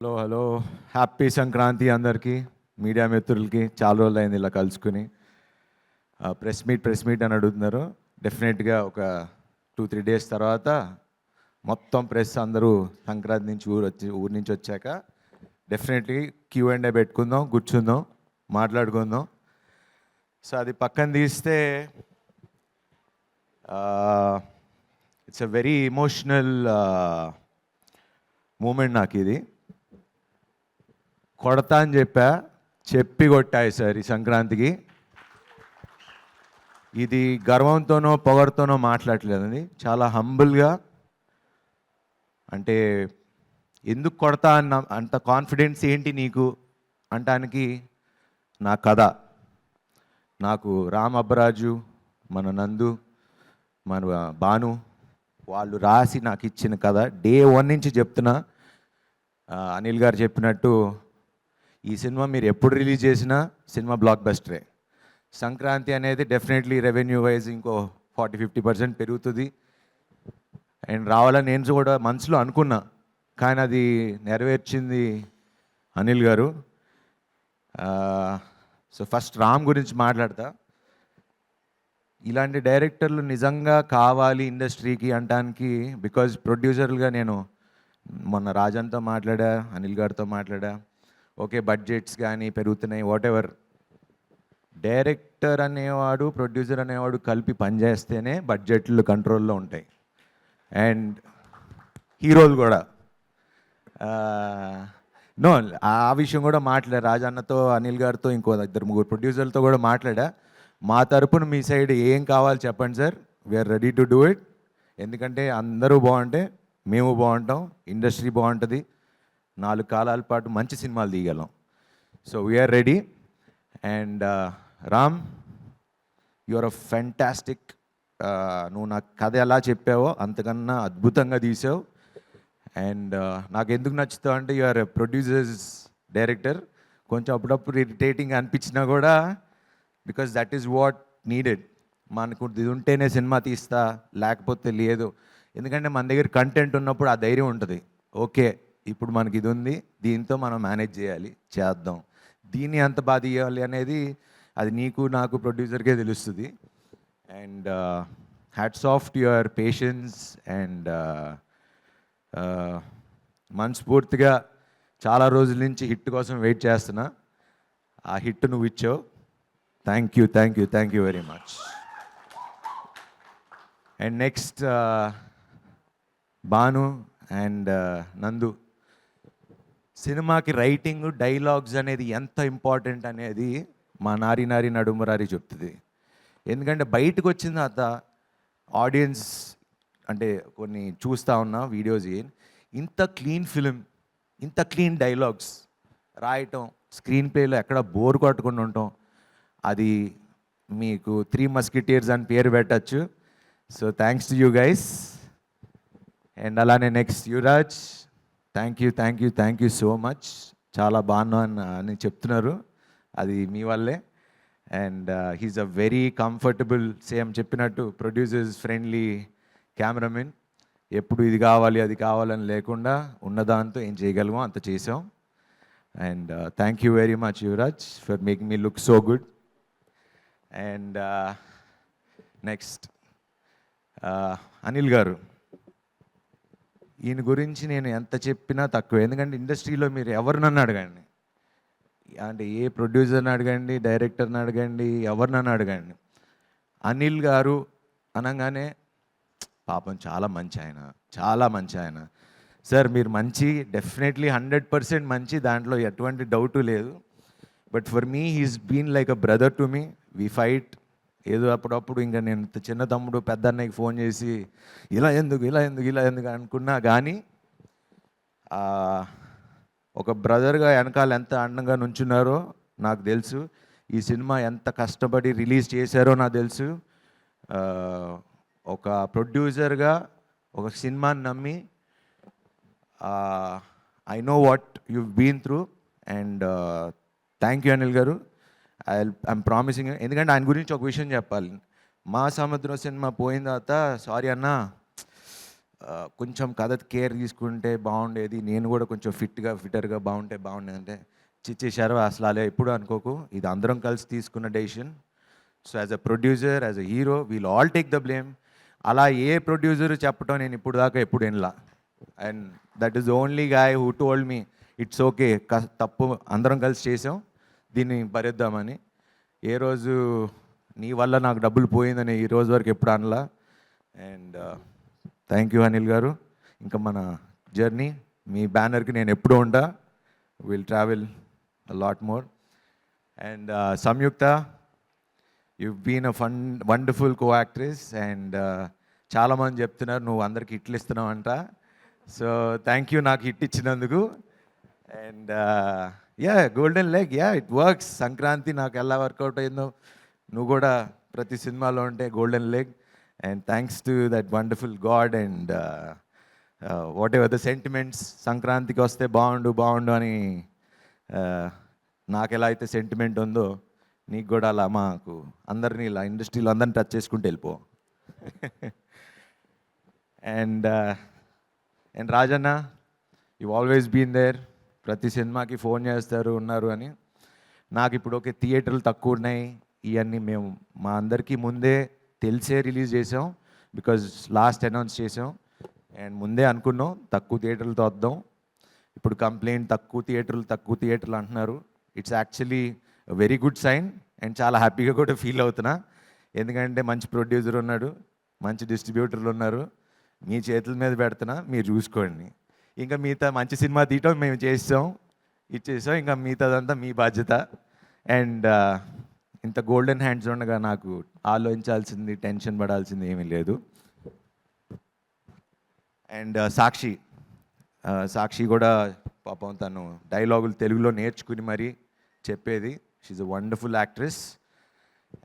Hello hello happy Sankranti అందరికీ media మిత్రులకి చాలా రోజులు అయింది ఇలా కలుసుకుని ప్రెస్ మీట్ అని అడుగుతున్నారు. డెఫినెట్గా ఒక 2-3 డేస్ తర్వాత మొత్తం ప్రెస్ అందరూ సంక్రాంతి నుంచి ఊరి నుంచి వచ్చాక డెఫినెట్లీ Q&A పెట్టుకుందాం, కూర్చుందాం, మాట్లాడుకుందాం. సో అది పక్కన తీస్తే it's a very emotional moment నాకు ఇది. కొడతా అని చెప్పి కొట్టాయి సార్ ఈ సంక్రాంతికి. ఇది గర్వంతోనో పొగడుతోనో మాట్లాడలేదండి, చాలా హంబుల్గా. అంటే ఎందుకు కొడతా అన్న అంత కాన్ఫిడెన్స్ ఏంటి నీకు అంటానికి నా కథ, నాకు రామ్ అబ్బరాజు, మన నందు, మన భాను వాళ్ళు రాసి నాకు ఇచ్చిన కథ. డే 1 నుంచి చెప్తున్నా. అనిల్ గారు చెప్పినట్టు ఈ సినిమా మీరు ఎప్పుడు రిలీజ్ చేసినా సినిమా బ్లాక్ బస్టరే. సంక్రాంతి అనేది డెఫినెట్లీ రెవెన్యూ వైజ్ ఇంకో 40-50% పెరుగుతుంది అండ్ రావాలని నేను కూడా మనసులో అనుకున్నా. కానీ అది నెరవేర్చింది అనిల్ గారు. సో ఫస్ట్ రామ్ గురించి మాట్లాడతా. ఇలాంటి డైరెక్టర్లు నిజంగా కావాలి ఇండస్ట్రీకి అంటానికి. బికాజ్ ప్రొడ్యూసర్లుగా నేను మొన్న రాజన్తో మాట్లాడా, అనిల్ గారితో మాట్లాడా. ఓకే, బడ్జెట్స్ కానీ పెరుగుతున్నాయి, వాట్ ఎవర్. డైరెక్టర్ అనేవాడు, ప్రొడ్యూసర్ అనేవాడు కలిపి పనిచేస్తేనే బడ్జెట్లు కంట్రోల్లో ఉంటాయి. అండ్ హీరోలు కూడా నో, ఆ విషయం కూడా మాట్లాడా రాజన్నతో, అనిల్ గారితో, ఇంకో 2-3 ప్రొడ్యూసర్లతో కూడా మాట్లాడా. మా తరపున మీ సైడ్ ఏం కావాలి చెప్పండి sir, we're ready to do it. ఎందుకంటే అందరూ బాగుంటే మేము బాగుంటాం, ఇండస్ట్రీ బాగుంటుంది, 4 కాలాల పాటు మంచి సినిమాలు తీయగలం. So we're ready. And Ram, you're a fantastic. నువ్వు నాకు కథ ఎలా చెప్పావో అంతకన్నా అద్భుతంగా తీసావు. అండ్ నాకు ఎందుకు నచ్చుతావు అంటే యువర్ ప్రొడ్యూసర్స్ డైరెక్టర్. కొంచెం అప్పుడప్పుడు ఇరిటేటింగ్ అనిపించినా కూడా because that is what needed. మనకు ఇది ఉంటేనే సినిమా తీస్తా, లేకపోతే లేదు. ఎందుకంటే మన దగ్గర కంటెంట్ ఉన్నప్పుడు ఆ ధైర్యం ఉంటుంది. ఓకే, ఇప్పుడు మనకి ఇది ఉంది, దీంతో మనం మేనేజ్ చేయాలి, చేద్దాం, దీన్ని ఎంత బాగా తీయాలి అనేది అది నీకు నాకు ప్రొడ్యూసర్కే తెలుస్తుంది. And hats off to your patience. And మనస్ఫూర్తిగా చాలా రోజుల నుంచి హిట్ కోసం వెయిట్ చేస్తున్నా. ఆ హిట్ నువ్వు ఇచ్చావు. Thank you very much. And next Bhanu and నందు. సినిమాకి రైటింగ్, డైలాగ్స్ అనేది ఎంత ఇంపార్టెంట్ అనేది మా నారి నడుమరారి చెప్తుంది. ఎందుకంటే బయటకు వచ్చిన తర్వాత ఆడియన్స్ అంటే కొన్ని చూస్తూ ఉన్నా వీడియోస్, ఇంత క్లీన్ ఫిలిం, ఇంత క్లీన్ డైలాగ్స్ రాయటం, స్క్రీన్ ప్లేలో ఎక్కడ బోర్ కొట్టకుండా ఉండటం, అది మీకు 3 మస్కిటీర్స్ అని పేరు పెట్టచ్చు. So thanks to you guys. And అలానే next Yuvraj, thank you so much. చాలా బాగున్నా అని చెప్తున్నారు, అది మీ వల్లే. And he's a very comfortable, same చెప్పినట్టు ప్రొడ్యూసర్స్ ఫ్రెండ్లీ కెమెరామెన్. ఎప్పుడు ఇది కావాలి అది కావాలని లేకుండా ఉన్నదాంతో ఏం చేయగలమో అంత చేసాం. And thank you very much Yuvraj for making me look so good. And next Anil గారు. ఈయన గురించి నేను ఎంత చెప్పినా తక్కువ. ఎందుకంటే ఇండస్ట్రీలో మీరు ఎవరినన్నా అడగండి, అంటే ఏ ప్రొడ్యూసర్ని అడగండి, డైరెక్టర్ని అడగండి, ఎవరినన్నా అడగండి, అనిల్ గారు అనగానే పాపం చాలా మంచి ఆయన సార్. మీరు మంచి, డెఫినెట్లీ 100% మంచి, దాంట్లో ఎటువంటి డౌటు లేదు. But for me he's been like a brother to me. We fight. ఏదో అప్పుడప్పుడు ఇంకా నేను చిన్న తమ్ముడు పెద్ద అన్నయ్యకి ఫోన్ చేసి ఇలా ఎందుకు అనుకున్నా కానీ ఒక బ్రదర్గా వెనకాల ఎంత అండంగా నుంచున్నారో నాకు తెలుసు. ఈ సినిమా ఎంత కష్టపడి రిలీజ్ చేశారో నాకు తెలుసు. ఒక ప్రొడ్యూసర్గా ఒక సినిమాని నమ్మి I know what you been through. And thank you Anil గారు. I'm promising. ఎందుకంటే ఆయన గురించి ఒక విషయం చెప్పాలి. మా సముద్రం సినిమా పోయిన తర్వాత సారీ అన్న, కొంచెం కథ కేర్ తీసుకుంటే బాగుండేది, నేను కూడా కొంచెం ఫిట్టర్గా బాగుంటే బాగుండేది అంటే చిచ్చేశారు. అసలు అలా ఎప్పుడు అనుకోకు, ఇది అందరం కలిసి తీసుకున్న decision. So as a producer, as a hero, we'll all take the blame. అలా ఏ ప్రొడ్యూసర్ చెప్పడం నేను ఇప్పుడు దాకా ఎప్పుడు వినలా. And that is only guy who told me it's okay, తప్పు అందరం కలిసి చేసాం, దీన్ని భరిద్దామని. ఏ రోజు నీ వల్ల నాకు డబ్బులు పోయిందని ఈ రోజు వరకు ఎప్పుడు అనలా. అండ్ థ్యాంక్ యూ అనిల్ గారు. ఇంకా మన జర్నీ మీ బ్యానర్కి నేను ఎప్పుడూ ఉంటా. Will travel a lot more. And Samyuktha, you been a wonderful co actress. And చాలామంది చెప్తున్నారు నువ్వు అందరికి హిట్లు ఇస్తున్నావు అంట. సో థ్యాంక్ యూ నాకు హిట్ ఇచ్చినందుకు. And yeah, golden leg, yeah it works. Sankranti నాకు ఎలా వర్కౌట్ అయిందో నువ్వు కూడా ప్రతి సినిమాలో ఉంటే golden leg. And thanks to that wonderful God. And what ever the sentiments, సంక్రాంతికి వస్తే బాగుండు అని నాకు ఎలా అయితే సెంటిమెంట్ ఉందో నీకు కూడా అలా మాకు అందరినీ ఇలా ఇండస్ట్రీలో అందరిని టచ్ చేసుకుంటూ వెళ్ళిపో. And Rajanna, you always been there. ప్రతి సినిమాకి ఫోన్ చేస్తారు ఉన్నారు అని. నాకు ఇప్పుడు ఓకే థియేటర్లు తక్కువ ఉన్నాయి, ఇవన్నీ మేము మా అందరికీ ముందే తెలిసే రిలీజ్ చేసాం, బికాజ్ లాస్ట్ అనౌన్స్ చేసాం. అండ్ ముందే అనుకున్నాం తక్కువ థియేటర్లతో వద్దాం. ఇప్పుడు కంప్లైంట్ తక్కువ థియేటర్లు అంటున్నారు. It's actually very good sign. And చాలా హ్యాపీగా కూడా ఫీల్ అవుతున్నా, ఎందుకంటే మంచి ప్రొడ్యూసర్ ఉన్నాడు, మంచి డిస్ట్రిబ్యూటర్లు ఉన్నారు. మీ చేతుల మీద పెడుతున్నా, మీరు చూసుకోండి. ఇంకా మిగతా మంచి సినిమా తీయటం మేము ఇచ్చేసాం, ఇంకా మిగతాదంతా మీ బాధ్యత. అండ్ ఇంత గోల్డెన్ హ్యాండ్స్ ఉండగా నాకు ఆలోచించాల్సింది, టెన్షన్ పడాల్సింది ఏమీ లేదు. అండ్ సాక్షి కూడా పాపం తను డైలాగులు తెలుగులో నేర్చుకుని మరీ చెప్పేది. She's a wonderful actress.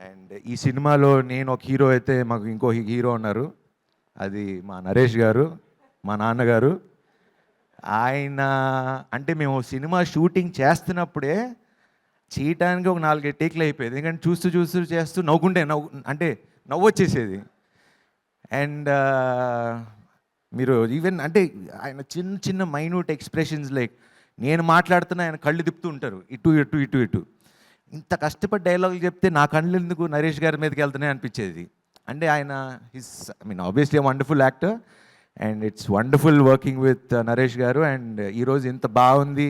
And ఈ సినిమాలో నేను ఒక హీరో అయితే మాకు ఇంకో హీరో ఉన్నారు, అది మా నరేష్ గారు, మా నాన్నగారు. ఆయన అంటే మేము సినిమా షూటింగ్ చేస్తున్నప్పుడే చేయటానికి ఒక 4 టేక్లు అయిపోయేది, ఎందుకంటే చూస్తూ చేస్తూ నవ్వు వచ్చేసేది. అండ్ మీరు ఈవెన్ అంటే ఆయన చిన్న మైన్యూట్ ఎక్స్ప్రెషన్స్, లైక్ నేను మాట్లాడుతున్నా ఆయన కళ్ళు తిప్పుతూ ఉంటారు ఇటు. ఇంత కష్టపడి డైలాగులు చెప్తే నా కళ్ళు ఎందుకు నరేష్ గారి మీదకి వెళ్తున్నాయి అనిపించేది. అంటే ఆయన obviously wonderful actor. And it's wonderful working with Naresh గారు. అండ్ ఈరోజు ఇంత బాగుంది,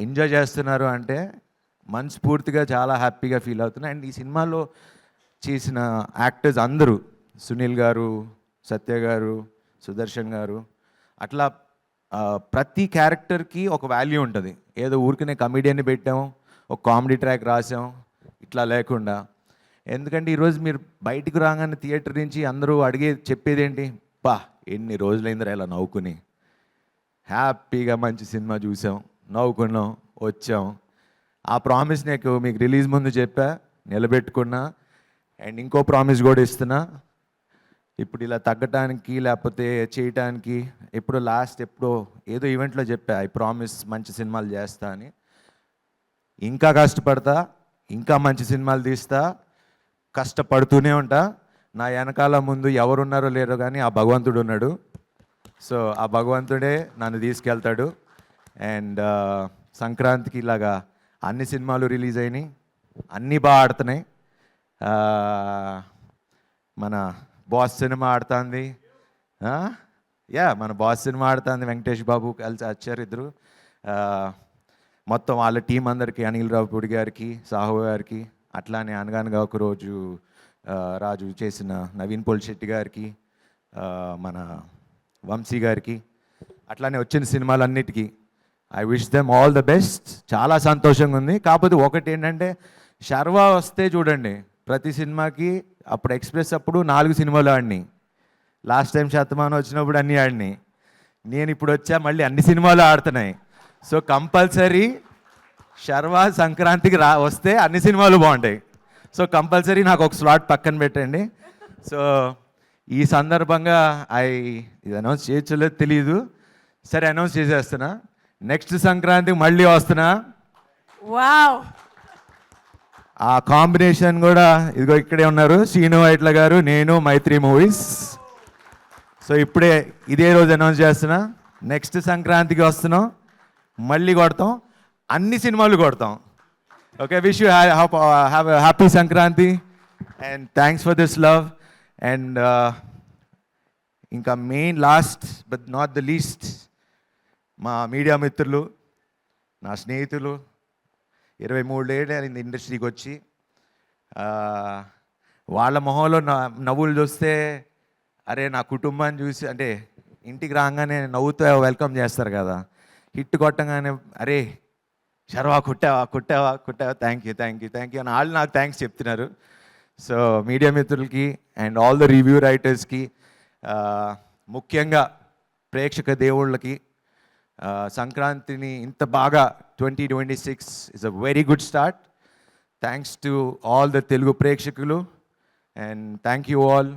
ఎంజాయ్ చేస్తున్నారు అంటే మనస్ఫూర్తిగా చాలా హ్యాపీగా ఫీల్ అవుతున్నా. అండ్ ఈ సినిమాలో చేసిన యాక్టర్స్ అందరూ, సునీల్ గారు, సత్య గారు, సుదర్శన్ గారు, అట్లా ప్రతి క్యారెక్టర్కి ఒక వాల్యూ ఉంటుంది. ఏదో ఊరికనే కమెడియన్ని పెట్టాం, ఒక కామెడీ ట్రాక్ రాసాం, ఇట్లా లేకుండా. ఎందుకంటే ఈరోజు మీరు బయటికి రాగానే థియేటర్ నుంచి అందరూ చెప్పేది ఏంటి, ఎన్ని రోజులైందిరా ఇలా నవ్వుకుని, హ్యాపీగా మంచి సినిమా చూసాం, నవ్వుకున్నాం, వచ్చాం. ఆ ప్రామిస్ మీకు రిలీజ్ ముందు చెప్పా, నిలబెట్టుకున్నా. అండ్ ఇంకో ప్రామిస్ కూడా ఇస్తున్నా, ఇప్పుడు ఇలా తగ్గటానికి లేకపోతే చేయటానికి ఎప్పుడో ఏదో ఈవెంట్లో చెప్పా, ఐ ప్రామిస్ మంచి సినిమాలు చేస్తా అని. ఇంకా కష్టపడతా, ఇంకా మంచి సినిమాలు తీస్తా, కష్టపడుతూనే ఉంటా. నా వెనకాల ముందు ఎవరున్నారో లేరో కానీ ఆ భగవంతుడు ఉన్నాడు. సో ఆ భగవంతుడే నన్ను తీసుకెళ్తాడు. అండ్ సంక్రాంతికి ఇలాగా అన్ని సినిమాలు రిలీజ్ అయినాయి, అన్నీ బాగా ఆడుతున్నాయి. మన బాస్ సినిమా ఆడుతుంది, మన బాస్ సినిమా ఆడుతుంది, వెంకటేష్ బాబు కలిసి వచ్చారు ఇద్దరు. మొత్తం వాళ్ళ టీం అందరికీ, అనిల్ రావుపూడి గారికి, సాహు గారికి, అట్లానే అనగానగా ఒకరోజు రాజు చేసిన నవీన్ పోల్శెట్టి గారికి, మన వంశీ గారికి, అట్లానే వచ్చిన సినిమాలన్నిటికీ I wish them all the best. చాలా సంతోషంగా ఉంది. కాకపోతే ఒకటి ఏంటంటే, శర్వా వస్తే చూడండి ప్రతి సినిమాకి, అప్పుడు ఎక్స్ప్రెస్ అప్పుడు 4 సినిమాలు ఆడినాయి, లాస్ట్ టైం శతమానం వచ్చినప్పుడు అన్నీ ఆడినాయి, నేను ఇప్పుడు వచ్చా మళ్ళీ అన్ని సినిమాలు ఆడుతున్నాయి. సో కంపల్సరీ శర్వా సంక్రాంతికి వస్తే అన్ని సినిమాలు బాగుంటాయి. సో కంపల్సరీ నాకు ఒక స్లాట్ పక్కన పెట్టండి. సో ఈ సందర్భంగా ఇది అనౌన్స్ చేయలేదు తెలీదు, సరే అనౌన్స్ చేసేస్తున్నా, నెక్స్ట్ సంక్రాంతికి మళ్ళీ వస్తున్నా. వావ్, ఆ కాంబినేషన్ కూడా ఇదిగో ఇక్కడే ఉన్నారు, శ్రీను వైట్ల గారు, నేను, మైత్రి మూవీస్. సో ఇప్పుడే ఇదే రోజు అనౌన్స్ చేస్తున్నా, నెక్స్ట్ సంక్రాంతికి వస్తున్నాం, మళ్ళీ కొడతాం, అన్ని సినిమాలు కొడతాం. Okay, wish you have happy Sankranti and thanks for this love. And ఇంకా main last but not the least, మా మీడియా మిత్రులు, నా స్నేహితులు, 23 ఏళ్ళు అయింది ఇండస్ట్రీకి వచ్చి. వాళ్ళ మొహంలో నవ్వులు చూస్తే, అరే నా కుటుంబాన్ని చూసి, అంటే ఇంటికి రాగానే నవ్వుతూ వెల్కమ్ చేస్తారు కదా, హిట్ కొట్టగానే అరే శర్వా కుట్టావా కుట్టావా కుట్టావా, thank you thank you thank you అని వాళ్ళు నాకు థ్యాంక్స్ చెప్తున్నారు. సో మీడియా మిత్రులకి అండ్ ఆల్ ద రివ్యూ రైటర్స్కి, ముఖ్యంగా ప్రేక్షక దేవుళ్ళకి, సంక్రాంతిని ఇంత బాగా 2026 is a very good start. Thanks to all the Telugu ప్రేక్షకులు అండ్ థ్యాంక్ యూ ఆల్.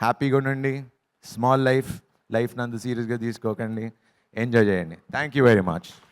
హ్యాపీగా ఉండండి, స్మాల్ లైఫ్ నందు సీరియస్గా తీసుకోకండి, ఎంజాయ్ చేయండి. Thank you very much.